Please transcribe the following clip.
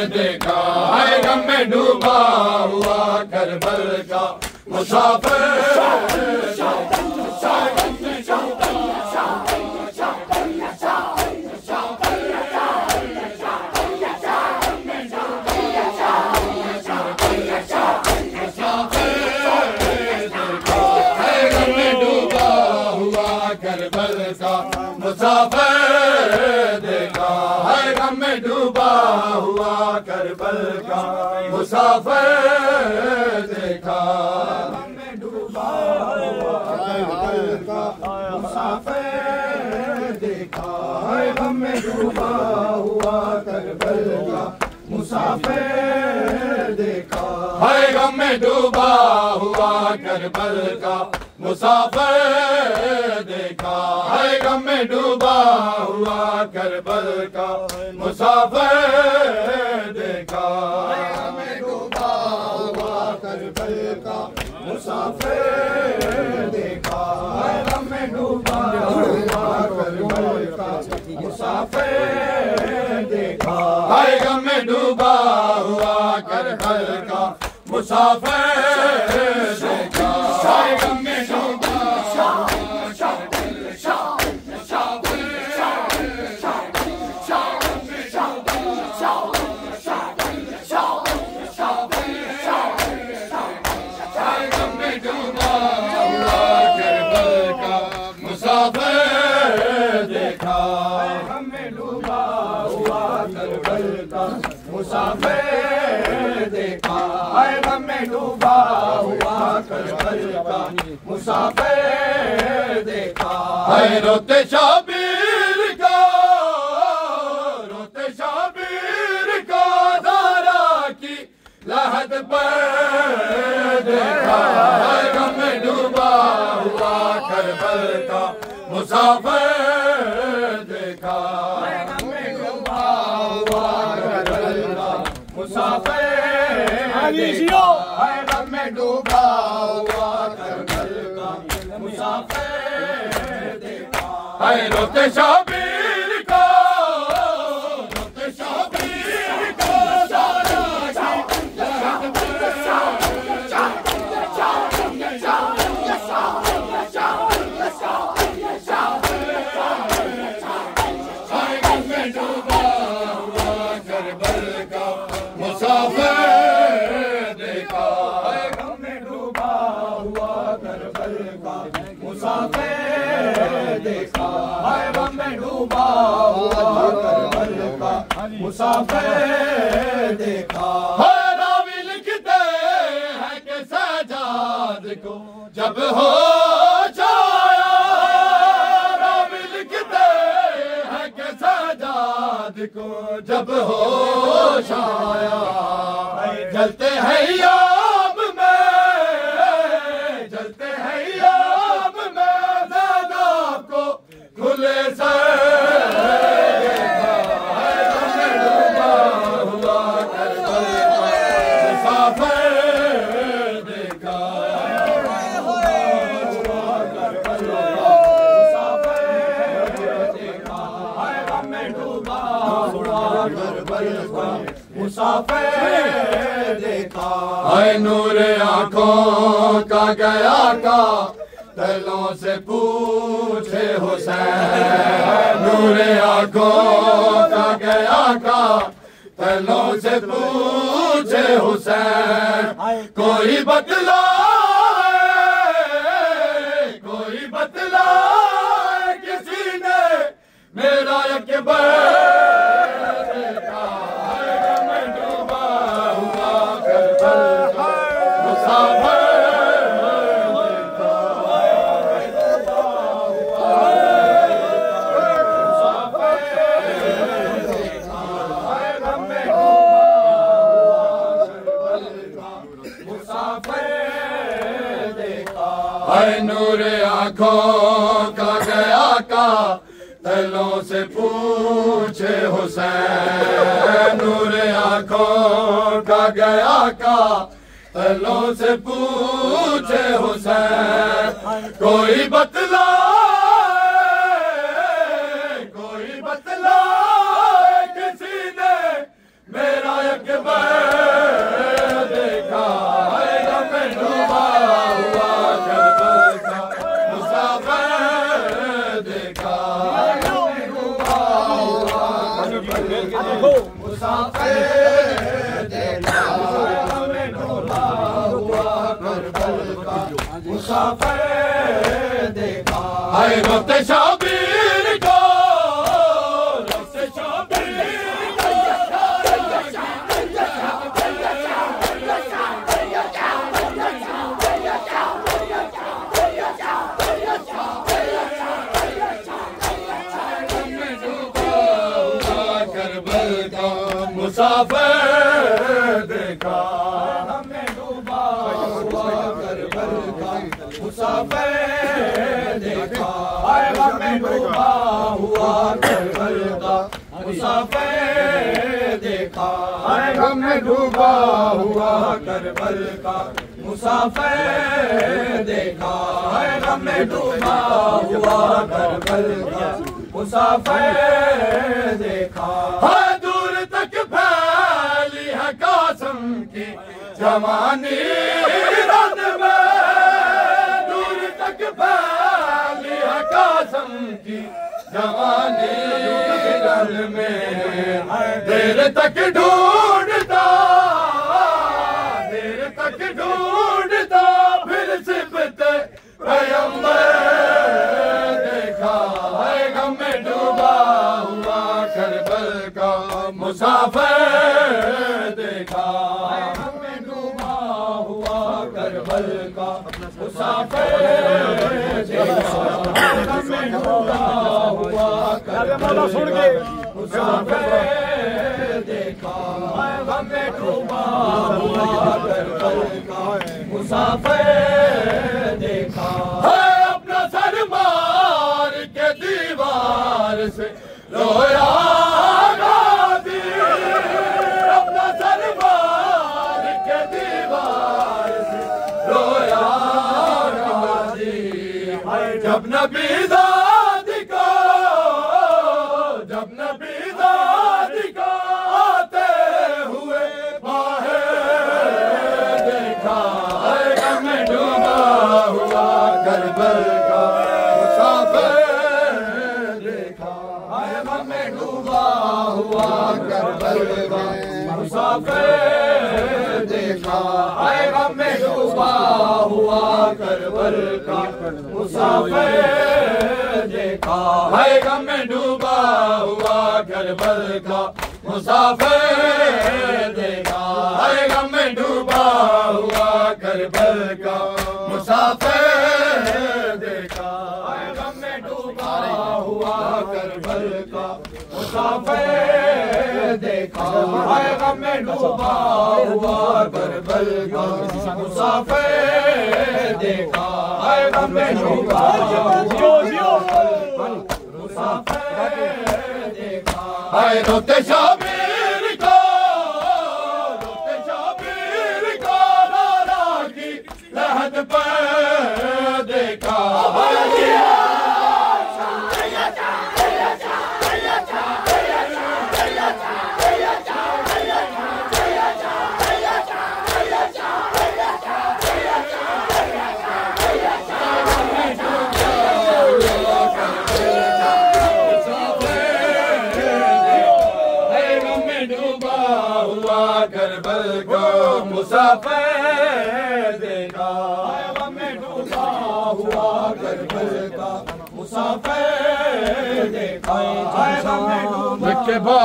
देखा है गम में डूबा हुआ करबल का मुसाफिर मुसाफिर देखा है गम में डूबा हुआ करबल का मुसाफिर देखा गम में डूबा हुआ करबल का मुसाफिर देखा है गम में डूबा हुआ करबल का मुसाफिर देखा है गम में डूबा हुआ करबल का मुसाफिर देखा है गम में डूबा हुआ करबल का मुसाफिर देखा है गम में डूबा हुआ करबल का मुसाफिर देखा है गम में डूबा हुआ करबल का मुसाफिर देखा है गम में डूबा हुआ करबल का मुसाफिर देखा है गम में डूबा मुसाफिर देखा है गम में डूबा हुआ करबल का मुसाफिर देखा है रोते शाबीर को धारा की लहद पर देखा है गम में डूबा हुआ करबल का मुसाफिर देखा मुसाफिर देखा है गम में डूबा हुआ करबल का मुसाफिर देखा है रोते शाबीर को सारा मुसाफिर देखा है गम में डूबा हुआ करबल का मुसाफिर देखा है गम में डूबा हुआ करबल का मुसाफिर देखा है रावी लिखते हैं कि सजाद को जब होश आया रावी लिखते हैं कि सजाद को जब होश आया जलते हैं याब में ज़्यादा को खुले से मुसाफिर देखा है नूर आँखों का गया का तलों से पूछे हुसैन नूर आँखों का गया का तलों से पूछे हुसैन कोई बतलाए किसी ने मेरा अकबर नूर आँखों का गया का तलों से पूछे हुसैन नूर आँखों का गया का तलों से पूछे हुसैन कोई बतलाए किसी ने मेरा अकबर देखा है गम में डूबा हुआ करबल का मुसाफिर देखा है गम में डूबा हुआ करबल का मुसाफिर देखा है गम में डूबा हुआ करबल का मुसाफिर देखा है रोते शबीर को रोते शबीर को करबल का मुसाफिर देखा हमने डूबा हुआ करबल का मुसाफिर देखा हमने डूबा हुआ करबल का मुसाफिर देखा हमने डूबा हुआ करबल का मुसाफिर देखा हमने डूबा हुआ करबल का मुसाफिर देखा दूर तक फैली है कासम की जवानी रन में दूर तक फैली है कासम की जवानी रन में देर तक ढूंढता फिर सिफत पैगंबर देखा है गम में डूबा हुआ करबल का मुसाफिर देखा है गम में डूबा हुआ करबल का मुसाफिर देखा गम में डूबा हुआ करबल का मुसाफिर देखा है गम में डूबा हुआ करबल का मुसाफिर देखा है अपना सर मार के दीवार से रोया गाजी अपना सर मार के दीवार से रोया गाजी जब नबी दादी को आते हुए बाहर देखा है गम में डूबा हुआ करबल का मुसाफिर देखा है गम में डूबा हुआ करबल का मुसाफिर देखा है गम में डूबा हुआ करबल का मुसाफिर देखा है गम में डूबा हुआ करबल का मुसाफिर देखा है गम में डूबा हुआ करबल का मुसाफिर देखा है गम में डूबा हुआ करबल का मुसाफिर देखा है गम में डूबा हुआ करबल का मुसाफिर देखा है गम में डूबा मुसाफिर देखा है रोते शबीर को नारा की लहद पर देखा करबल को मुसाफिर देखा गम में डूबा हुआ करबल का मुसाफिर देखा गम में डूबा